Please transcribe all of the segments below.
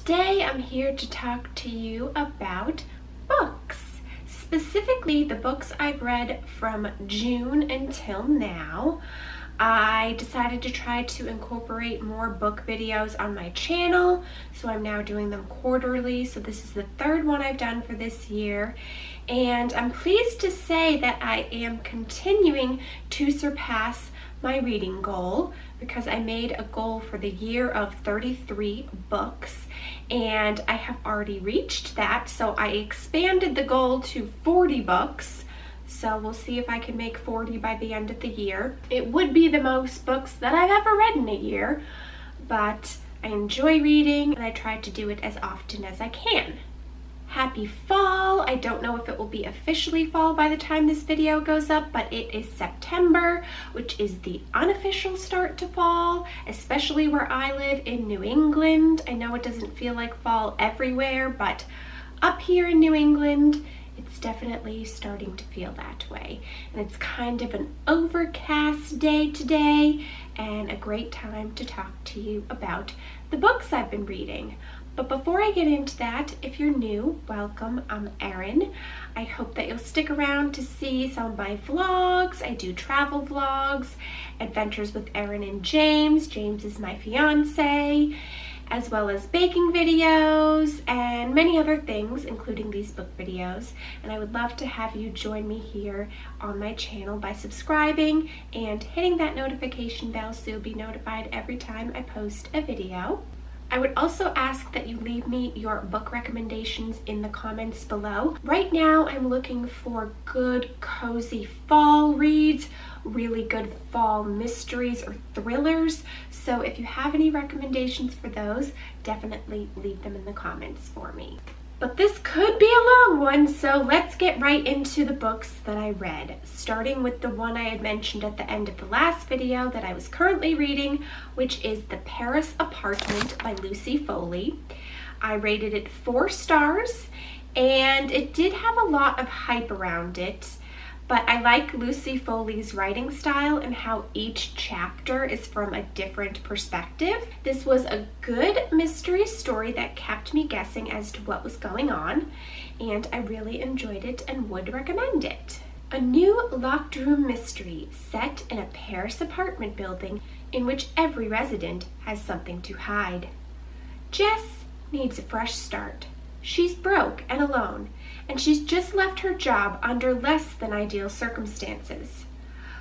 Today I'm here to talk to you about books, specifically the books I've read from June until now. I decided to try to incorporate more book videos on my channel, so I'm now doing them quarterly. So this is the third one I've done for this year, and I'm pleased to say that I am continuing to surpass my reading goal, because I made a goal for the year of 33 books and I have already reached that. So I expanded the goal to 40 books. So we'll see if I can make 40 by the end of the year. It would be the most books that I've ever read in a year, but I enjoy reading and I try to do it as often as I can. Happy fall! I don't know if it will be officially fall by the time this video goes up, but it is September, which is the unofficial start to fall, especially where I live in New England. I know it doesn't feel like fall everywhere, but up here in New England, it's definitely starting to feel that way. And it's kind of an overcast day today and a great time to talk to you about the books I've been reading. But before I get into that, if you're new, welcome, I'm Erin. I hope that you'll stick around to see some of my vlogs. I do travel vlogs, adventures with Erin and James. James is my fiance, as well as baking videos and many other things, including these book videos. And I would love to have you join me here on my channel by subscribing and hitting that notification bell so you'll be notified every time I post a video. I would also ask that you leave me your book recommendations in the comments below. Right now, I'm looking for good, cozy fall reads, really good fall mysteries or thrillers. So if you have any recommendations for those, definitely leave them in the comments for me. But this could be a long one, so let's get right into the books that I read, starting with the one I had mentioned at the end of the last video that I was currently reading, which is The Paris Apartment by Lucy Foley. I rated it 4 stars, and it did have a lot of hype around it, but I like Lucy Foley's writing style and how each chapter is from a different perspective. This was a good mystery story that kept me guessing as to what was going on, and I really enjoyed it and would recommend it. A new locked room mystery set in a Paris apartment building in which every resident has something to hide. Jess needs a fresh start. She's broke and alone, and she's just left her job under less than ideal circumstances.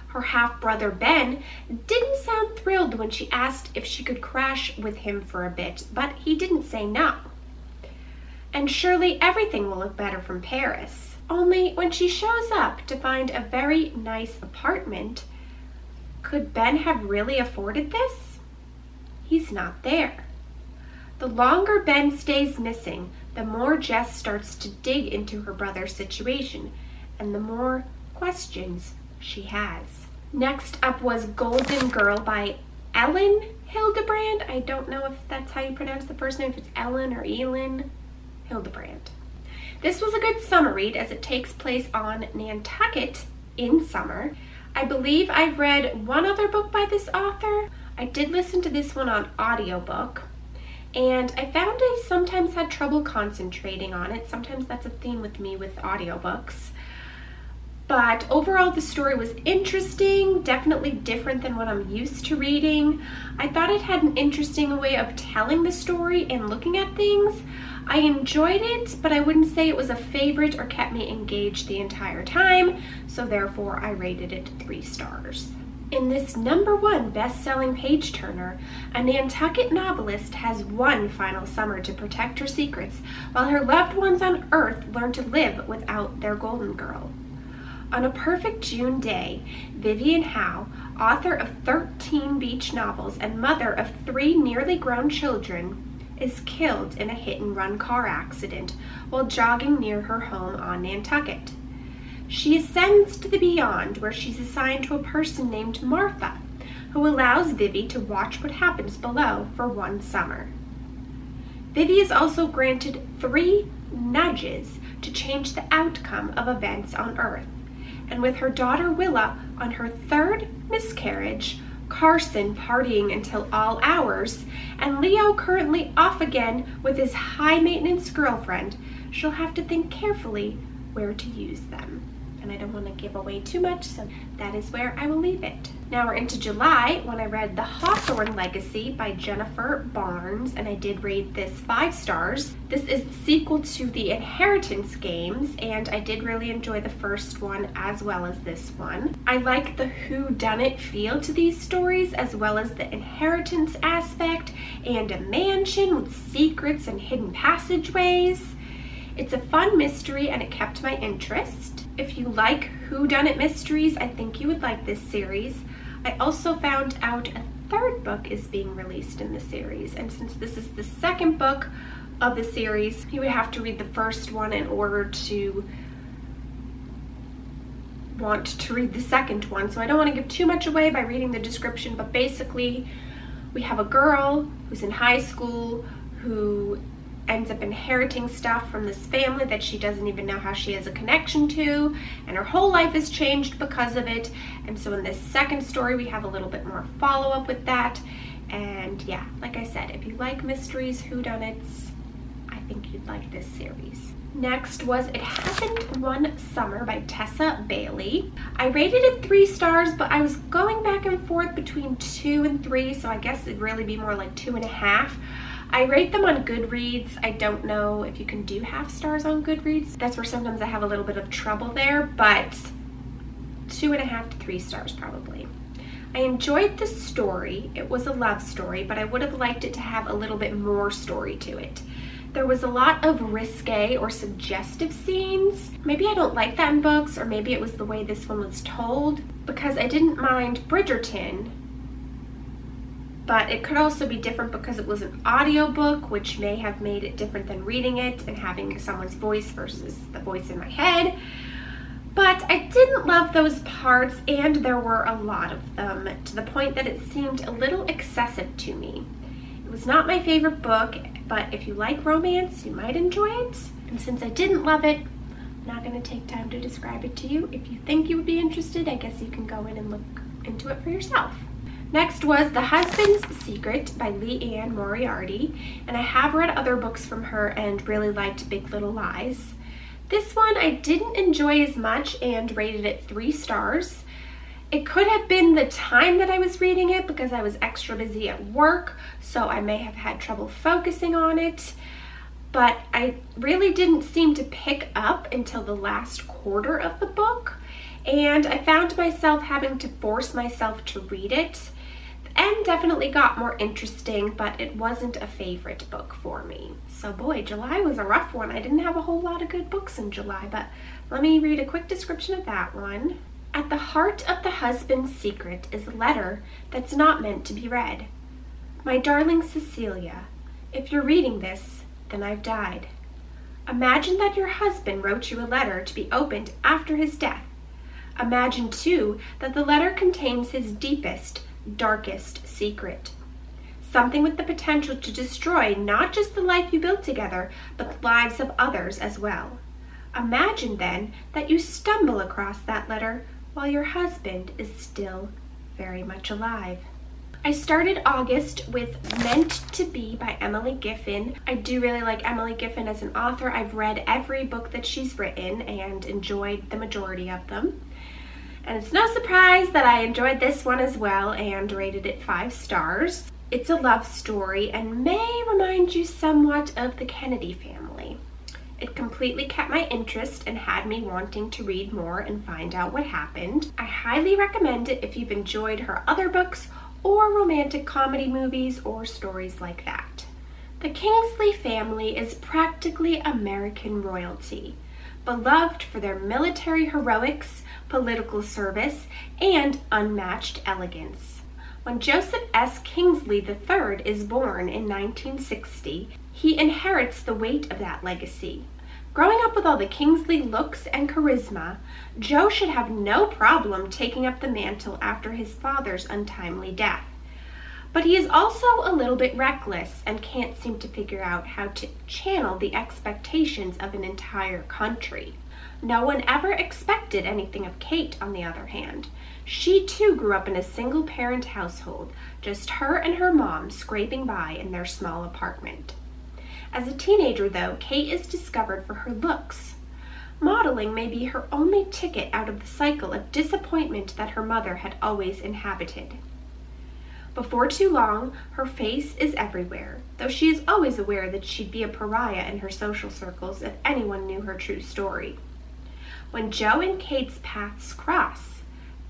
Her half-brother Ben didn't sound thrilled when she asked if she could crash with him for a bit, but he didn't say no. And surely everything will look better from Paris. Only when she shows up to find a very nice apartment, could Ben have really afforded this? He's not there. The longer Ben stays missing, the more Jess starts to dig into her brother's situation, and the more questions she has. Next up was Golden Girl by Ellen Hildebrand. I don't know if that's how you pronounce the first name, if it's Ellen or Elin Hildebrand. This was a good summer read as it takes place on Nantucket in summer. I believe I've read one other book by this author. I did listen to this one on audiobook, and I found I sometimes had trouble concentrating on it. Sometimes that's a theme with me with audiobooks. But overall, the story was interesting, definitely different than what I'm used to reading. I thought it had an interesting way of telling the story and looking at things. I enjoyed it, but I wouldn't say it was a favorite or kept me engaged the entire time, so therefore I rated it 3 stars. In this #1 best-selling page-turner, a Nantucket novelist has one final summer to protect her secrets while her loved ones on Earth learn to live without their golden girl. On a perfect June day, Vivian Howe, author of 13 beach novels and mother of 3 nearly grown children, is killed in a hit-and-run car accident while jogging near her home on Nantucket. She ascends to the beyond, where she's assigned to a person named Martha, who allows Vivi to watch what happens below for 1 summer. Vivi is also granted 3 nudges to change the outcome of events on Earth, and with her daughter Willa on her 3rd miscarriage, Carson partying until all hours, and Leo currently off again with his high-maintenance girlfriend, she'll have to think carefully where to use them. And I don't want to give away too much, so that is where I will leave it. Now we're into July, when I read the Hawthorne Legacy by Jennifer Barnes, and I did rate this 5 stars. This is the sequel to the Inheritance games, and I did really enjoy the first one as well as this one. I like the whodunit feel to these stories, as well as the inheritance aspect, and a mansion with secrets and hidden passageways. It's a fun mystery and it kept my interest. If you like whodunit mysteries, I think you would like this series. I also found out a 3rd book is being released in the series, and since this is the 2nd book of the series, you would have to read the first one in order to want to read the 2nd one. So I don't want to give too much away by reading the description, but basically we have a girl who's in high school who ends up inheriting stuff from this family that she doesn't even know how she has a connection to, and her whole life is changed because of it. And so in this 2nd story, we have a little bit more follow-up with that. And yeah, like I said, if you like mysteries, whodunits, I think you'd like this series. Next was It Happened One Summer by Tessa Bailey. I rated it 3 stars, but I was going back and forth between 2 and 3, so I guess it'd really be more like 2.5. I rate them on Goodreads. I don't know if you can do half stars on Goodreads. That's where sometimes I have a little bit of trouble there, but 2.5 to 3 stars probably. I enjoyed the story. It was a love story, but I would have liked it to have a little bit more story to it. There was a lot of risque or suggestive scenes. Maybe I don't like that in books, or maybe it was the way this one was told, because I didn't mind Bridgerton, but it could also be different because it was an audiobook, which may have made it different than reading it and having someone's voice versus the voice in my head. But I didn't love those parts, and there were a lot of them, to the point that it seemed a little excessive to me. It was not my favorite book, but if you like romance, you might enjoy it. And since I didn't love it, I'm not going to take time to describe it to you. If you think you would be interested, I guess you can go in and look into it for yourself. Next was The Husband's Secret by Leanne Moriarty, and I have read other books from her and really liked Big Little Lies. This one I didn't enjoy as much and rated it 3 stars. It could have been the time that I was reading it because I was extra busy at work, so I may have had trouble focusing on it, but I really didn't seem to pick up until the last quarter of the book, and I found myself having to force myself to read it. And definitely got more interesting, but it wasn't a favorite book for me. So boy, July was a rough one. I didn't have a whole lot of good books in July, but let me read a quick description of that one. At the heart of The Husband's Secret is a letter that's not meant to be read. My darling Cecilia, if you're reading this, then I've died. Imagine that your husband wrote you a letter to be opened after his death. Imagine, too, that the letter contains his deepest, darkest secret. Something with the potential to destroy not just the life you built together, but the lives of others as well. Imagine then that you stumble across that letter while your husband is still very much alive. I started August with Meant to Be by Emily Giffin. I do really like Emily Giffin as an author. I've read every book that she's written and enjoyed the majority of them. And it's no surprise that I enjoyed this one as well and rated it 5 stars. It's a love story and may remind you somewhat of the Kennedy family. It completely kept my interest and had me wanting to read more and find out what happened. I highly recommend it if you've enjoyed her other books or romantic comedy movies or stories like that. The Kingsley family is practically American royalty, beloved for their military heroics, political service, and unmatched elegance. When Joseph S. Kingsley III is born in 1960, he inherits the weight of that legacy. Growing up with all the Kingsley looks and charisma, Joe should have no problem taking up the mantle after his father's untimely death. But he is also a little bit reckless and can't seem to figure out how to channel the expectations of an entire country. No one ever expected anything of Kate, on the other hand. She too grew up in a single-parent household, just her and her mom scraping by in their small apartment. As a teenager, though, Kate is discovered for her looks. Modeling may be her only ticket out of the cycle of disappointment that her mother had always inhabited. Before too long, her face is everywhere, though she is always aware that she'd be a pariah in her social circles if anyone knew her true story. When Joe and Kate's paths cross,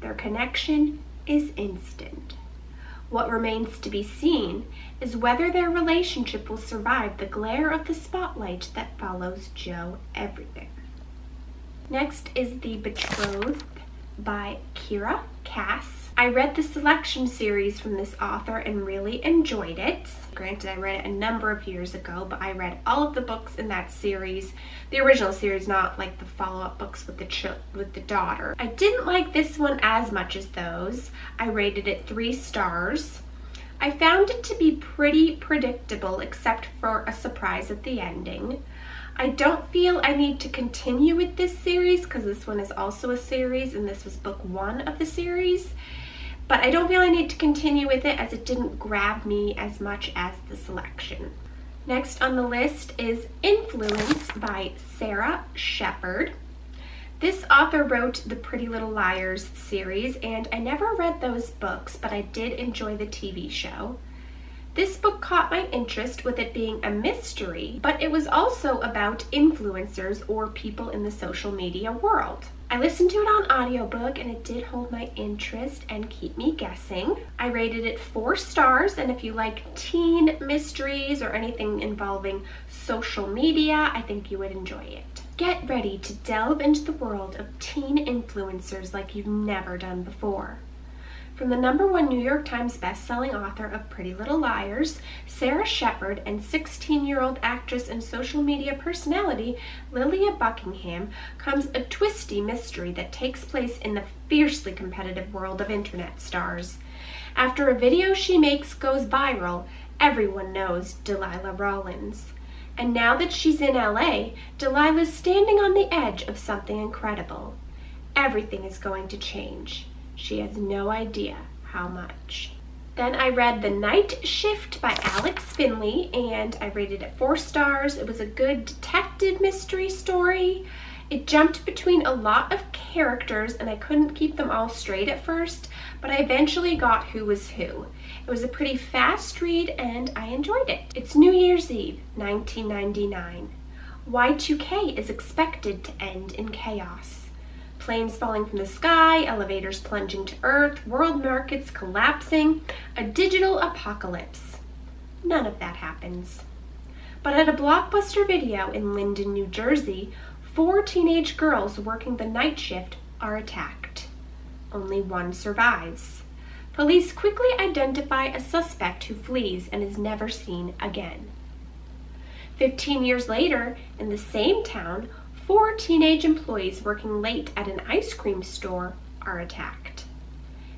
their connection is instant. What remains to be seen is whether their relationship will survive the glare of the spotlight that follows Joe everywhere. Next is The Betrothed by Kira Cass. I read the selection series from this author and really enjoyed it. Granted, I read it a number of years ago, but I read all of the books in that series. The original series, not like the follow-up books with the daughter. I didn't like this one as much as those. I rated it 3 stars. I found it to be pretty predictable except for a surprise at the ending. I don't feel I need to continue with this series because this one is also a series and this was book 1 of the series. But I don't feel I need to continue with it as it didn't grab me as much as the selection. Next on the list is Influence by Sarah Shepard. This author wrote the Pretty Little Liars series, and I never read those books, but I did enjoy the TV show. This book caught my interest with it being a mystery, but it was also about influencers or people in the social media world. I listened to it on audiobook and it did hold my interest and keep me guessing. I rated it 4 stars, and if you like teen mysteries or anything involving social media, I think you would enjoy it. Get ready to delve into the world of teen influencers like you've never done before. From the #1 New York Times bestselling author of Pretty Little Liars, Sarah Shepard, and 16-year-old actress and social media personality Lilia Buckingham comes a twisty mystery that takes place in the fiercely competitive world of internet stars. After a video she makes goes viral, everyone knows Delilah Rollins. And now that she's in LA, Delilah's standing on the edge of something incredible. Everything is going to change. She has no idea how much. Then I read The Night Shift by Alex Finley, and I rated it 4 stars. It was a good detective mystery story. It jumped between a lot of characters, and I couldn't keep them all straight at first, but I eventually got who was who. It was a pretty fast read, and I enjoyed it. It's New Year's Eve, 1999. Y2K is expected to end in chaos. Planes falling from the sky, elevators plunging to earth, world markets collapsing, a digital apocalypse. None of that happens. But at a Blockbuster Video in Linden, New Jersey, 4 teenage girls working the night shift are attacked. Only one survives. Police quickly identify a suspect who flees and is never seen again. 15 years later, in the same town, 4 teenage employees working late at an ice cream store are attacked.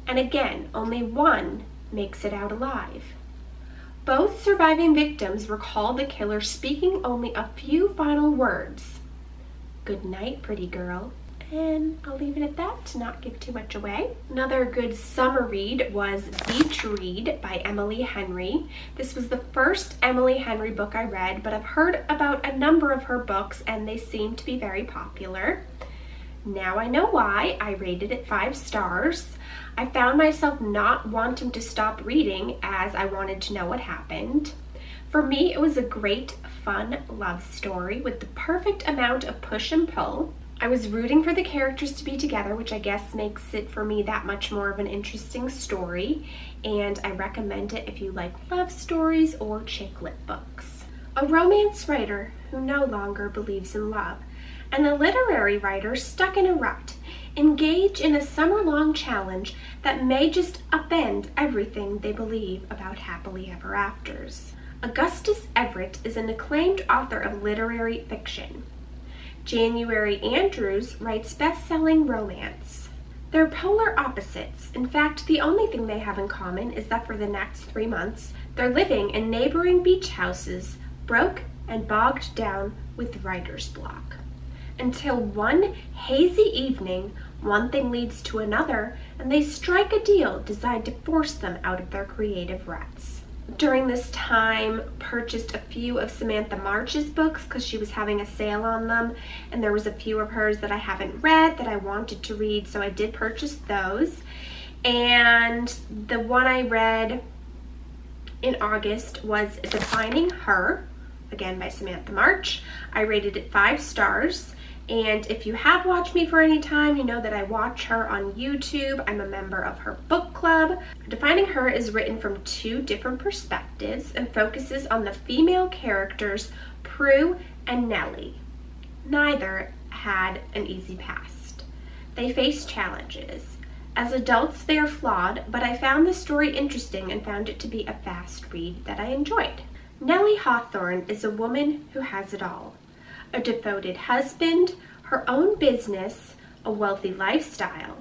And again, only one makes it out alive. Both surviving victims recall the killer speaking only a few final words. "Good night, pretty girl." And I'll leave it at that to not give too much away. Another good summer read was Betrothed by Emily Henry. This was the first Emily Henry book I read, but I've heard about a number of her books and they seem to be very popular. Now I know why. I rated it 5 stars. I found myself not wanting to stop reading as I wanted to know what happened. For me, it was a great, fun love story with the perfect amount of push and pull. I was rooting for the characters to be together, which I guess makes it for me that much more of an interesting story, and I recommend it if you like love stories or chick lit books. A romance writer who no longer believes in love, and a literary writer stuck in a rut engage in a summer-long challenge that may just upend everything they believe about happily ever afters. Augustus Everett is an acclaimed author of literary fiction. January Andrews writes best-selling romance. They're polar opposites. In fact, the only thing they have in common is that for the next 3 months, they're living in neighboring beach houses, broke and bogged down with writer's block. until one hazy evening, one thing leads to another, and they strike a deal designed to force them out of their creative ruts. During this time, purchased a few of Samantha March's books because she was having a sale on them, and there was a few of hers that I haven't read that I wanted to read, so I did purchase those. And the one I read in August was Defining Her, again by Samantha March. I rated it 5 stars. And if you have watched me for any time, you know that I watch her on YouTube. I'm a member of her book club. Defining Her is written from 2 different perspectives and focuses on the female characters Prue and Nellie. Neither had an easy past. They face challenges. As adults, they are flawed, but I found the story interesting and found it to be a fast read that I enjoyed. Nellie Hawthorne is a woman who has it all. A devoted husband, her own business, a wealthy lifestyle.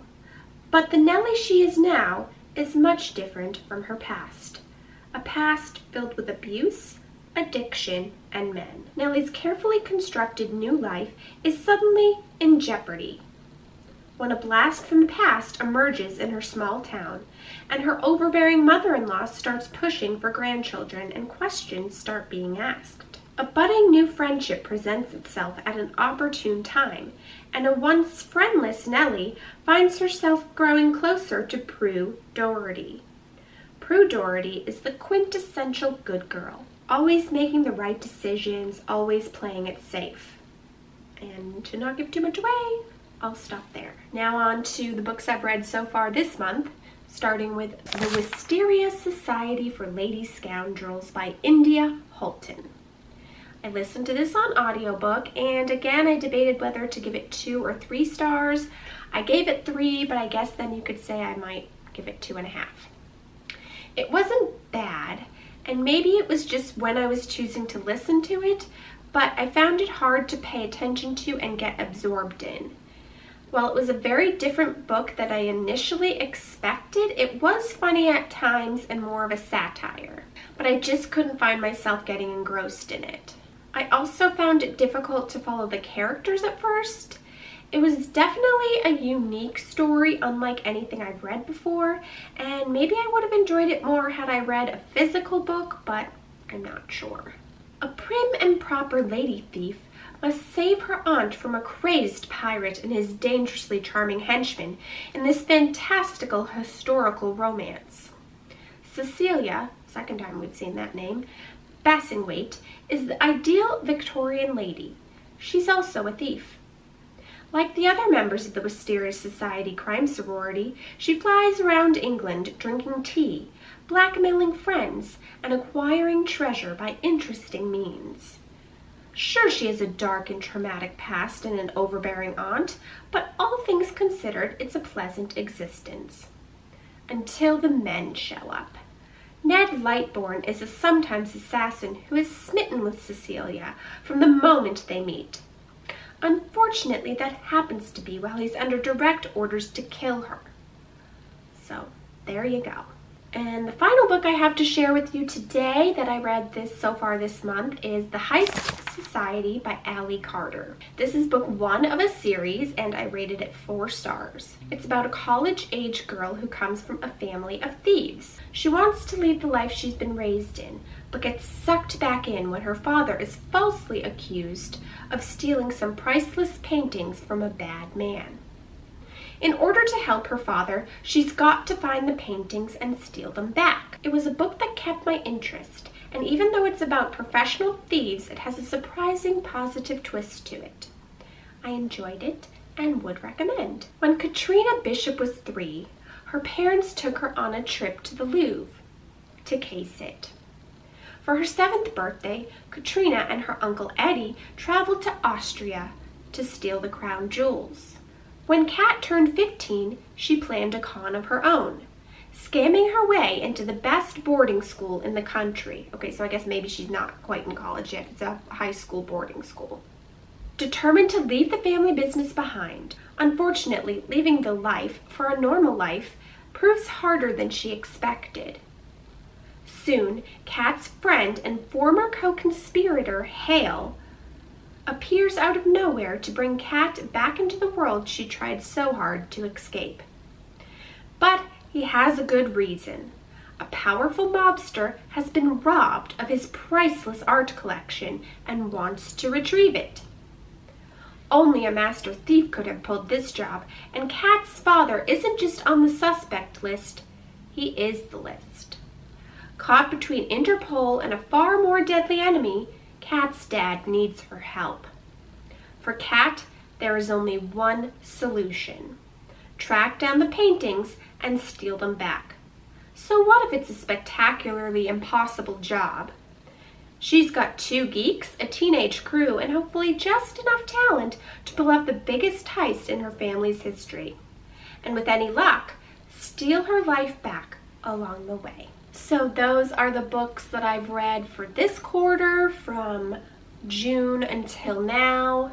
But the Nellie she is now is much different from her past. A past filled with abuse, addiction, and men. Nellie's carefully constructed new life is suddenly in jeopardy when a blast from the past emerges in her small town, and her overbearing mother-in-law starts pushing for grandchildren and questions start being asked. A budding new friendship presents itself at an opportune time, and a once friendless Nellie finds herself growing closer to Prue Doherty. Prue Doherty is the quintessential good girl, always making the right decisions, always playing it safe. And to not give too much away, I'll stop there. Now on to the books I've read so far this month, starting with The Wisteria Society for Lady Scoundrels by India Holton. I listened to this on audiobook, and again I debated whether to give it 2 or 3 stars. I gave it 3, but I guess then you could say I might give it 2.5. It wasn't bad, and maybe it was just when I was choosing to listen to it, but I found it hard to pay attention to and get absorbed in. While it was a very different book than I initially expected, it was funny at times and more of a satire, but I just couldn't find myself getting engrossed in it. I also found it difficult to follow the characters at first. It was definitely a unique story, unlike anything I've read before, and maybe I would have enjoyed it more had I read a physical book, but I'm not sure. A prim and proper lady thief must save her aunt from a crazed pirate and his dangerously charming henchman in this fantastical historical romance. Cecilia, second time we've seen that name, Bassingwaite, is the ideal Victorian lady. She's also a thief. Like the other members of the Wisteria Society crime sorority, she flies around England drinking tea, blackmailing friends, and acquiring treasure by interesting means. Sure, she has a dark and traumatic past and an overbearing aunt, but all things considered, it's a pleasant existence. Until the men show up. Ned Lightbourne is a sometimes assassin who is smitten with Cecilia from the moment they meet. Unfortunately, that happens to be while he's under direct orders to kill her. So, there you go. And the final book I have to share with you today that I read so far this month is The Heist Society by Allie Carter. This is book 1 of a series, and I rated it 4 stars. It's about a college-age girl who comes from a family of thieves. She wants to leave the life she's been raised in, but gets sucked back in when her father is falsely accused of stealing some priceless paintings from a bad man. In order to help her father, she's got to find the paintings and steal them back. It was a book that kept my interest, and even though it's about professional thieves, it has a surprising positive twist to it. I enjoyed it and would recommend. When Katrina Bishop was 3, her parents took her on a trip to the Louvre to case it. For her 7th birthday, Katrina and her uncle Eddie traveled to Austria to steal the crown jewels. When Kat turned 15, she planned a con of her own, scamming her way into the best boarding school in the country. Okay, so I guess maybe she's not quite in college yet. It's a high school boarding school. Determined to leave the family business behind, unfortunately, leaving the life for a normal life proves harder than she expected. Soon, Kat's friend and former co-conspirator, Hale, appears out of nowhere to bring Cat back into the world she tried so hard to escape. But he has a good reason. A powerful mobster has been robbed of his priceless art collection and wants to retrieve it. Only a master thief could have pulled this job, and Cat's father isn't just on the suspect list, he is the list. Caught between Interpol and a far more deadly enemy, Cat's dad needs her help. For Cat, there is only one solution: track down the paintings and steal them back. So what if it's a spectacularly impossible job? She's got 2 geeks, a teenage crew, and hopefully just enough talent to pull off the biggest heist in her family's history. And with any luck, steal her life back along the way. So those are the books that I've read for this quarter from June until now,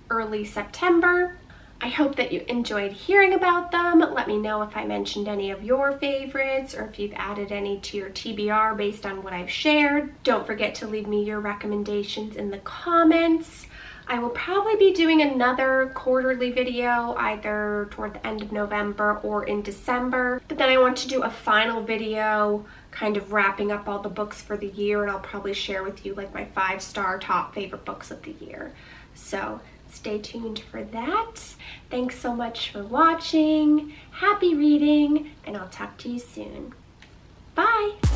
early September. I hope that you enjoyed hearing about them. Let me know if I mentioned any of your favorites or if you've added any to your TBR based on what I've shared. Don't forget to leave me your recommendations in the comments. I will probably be doing another quarterly video either toward the end of November or in December. But then I want to do a final video kind of wrapping up all the books for the year, and I'll probably share with you like my 5-star top favorite books of the year. So stay tuned for that. Thanks so much for watching. Happy reading, and I'll talk to you soon. Bye!